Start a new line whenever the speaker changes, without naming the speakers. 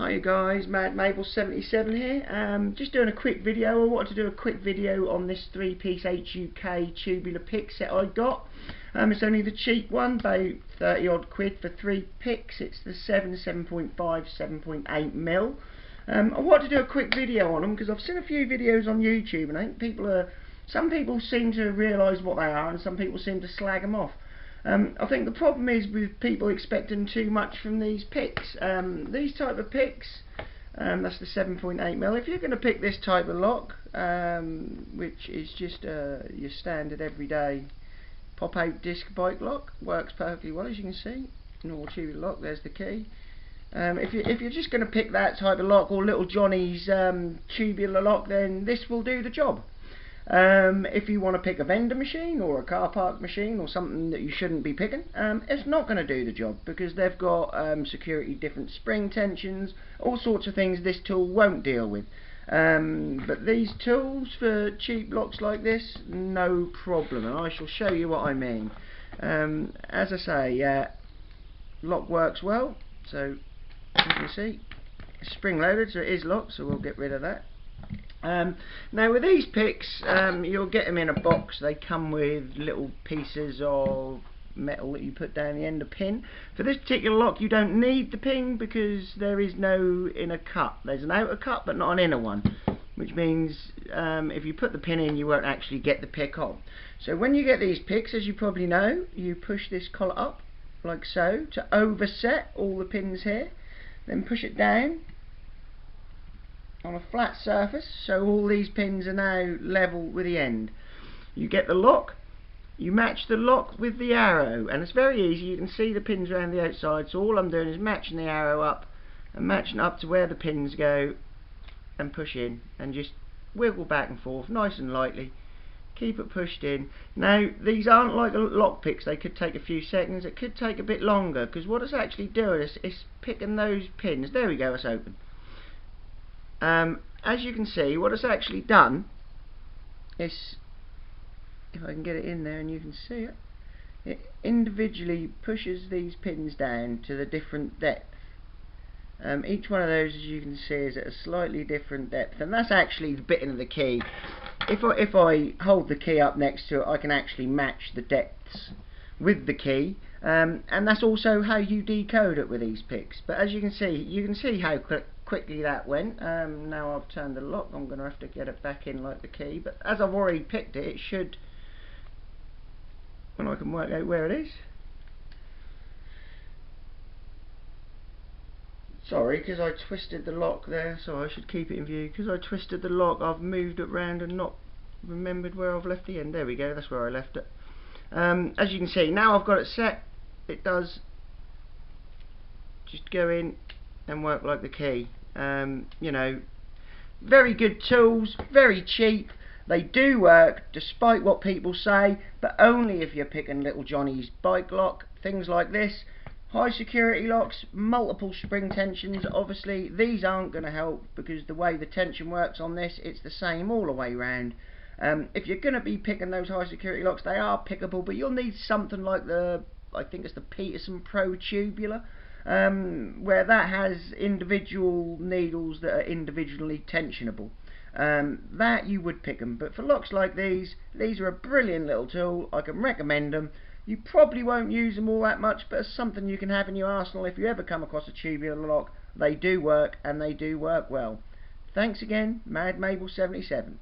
Hi guys, Madmable77 here. Just doing a quick video. I wanted to do a quick video on this 3-piece HUK tubular pick set I got. It's only the cheap one, about 30 odd quid for 3 picks. It's the 7.5, 7.8mm. I wanted to do a quick video on them because I've seen a few videos on YouTube and I think some people seem to realise what they are and some people seem to slag them off. I think the problem is with people expecting too much from these picks. These type of picks, that's the 7.8mm. If you're going to pick this type of lock, which is just your standard everyday pop-out disc bike lock, works perfectly well as you can see. Normal tubular lock. There's the key. If you're just going to pick that type of lock or Little Johnny's tubular lock, then this will do the job. If you want to pick a vendor machine or a car park machine or something that you shouldn't be picking, it's not going to do the job because they've got security different spring tensions, all sorts of things this tool won't deal with. But these tools for cheap locks like this, no problem, and I shall show you what I mean. As I say, lock works well, so you can see it's spring loaded, so it is locked, so we'll get rid of that. Now with these picks, you'll get them in a box. They come with little pieces of metal that you put down the end of pin. For this particular lock you don't need the pin because there is no inner cut. There's an outer cut but not an inner one, which means if you put the pin in you won't actually get the pick on. So when you get these picks, as you probably know, you push this collar up like so to overset all the pins here, then push it down on a flat surface so all these pins are now level with the end. You get the lock, you match the lock with the arrow, and it's very easy. You can see the pins around the outside, so all I'm doing is matching the arrow up and matching up to where the pins go and push in and just wiggle back and forth nice and lightly, keep it pushed in. Now these aren't like lock picks, they could take a few seconds, it could take a bit longer because what it's actually doing is picking those pins. There we go, it's open. As you can see, what it's actually done is, if I can get it in there and you can see it, it individually pushes these pins down to the different depth. Each one of those, as you can see, is at a slightly different depth, and that's actually the bit of the key. If I hold the key up next to it, I can actually match the depths with the key, and that's also how you decode it with these picks. But as you can see how quickly that went. Now I've turned the lock, I'm going to have to get it back in like the key, but as I've already picked it, it should, when I can work out where it is. Sorry, because I twisted the lock there, so I should keep it in view. Because I twisted the lock, I've moved it round and not remembered where I've left the end. There we go, that's where I left it. As you can see, now I've got it set, it does just go in and work like the key. You know, very good tools, very cheap. They do work despite what people say, but only if you're picking Little Johnny's bike lock, things like this. High security locks, multiple spring tensions, obviously these aren't going to help because the way the tension works on this, it's the same all the way round. If you're going to be picking those high security locks, they are pickable, but you'll need something like I think it's the Peterson Pro Tubular, where that has individual needles that are individually tensionable. That you would pick them, but for locks like these are a brilliant little tool. I can recommend them. You probably won't use them all that much, but it's something you can have in your arsenal if you ever come across a tubular lock. They do work, and they do work well. Thanks again, Madmable77.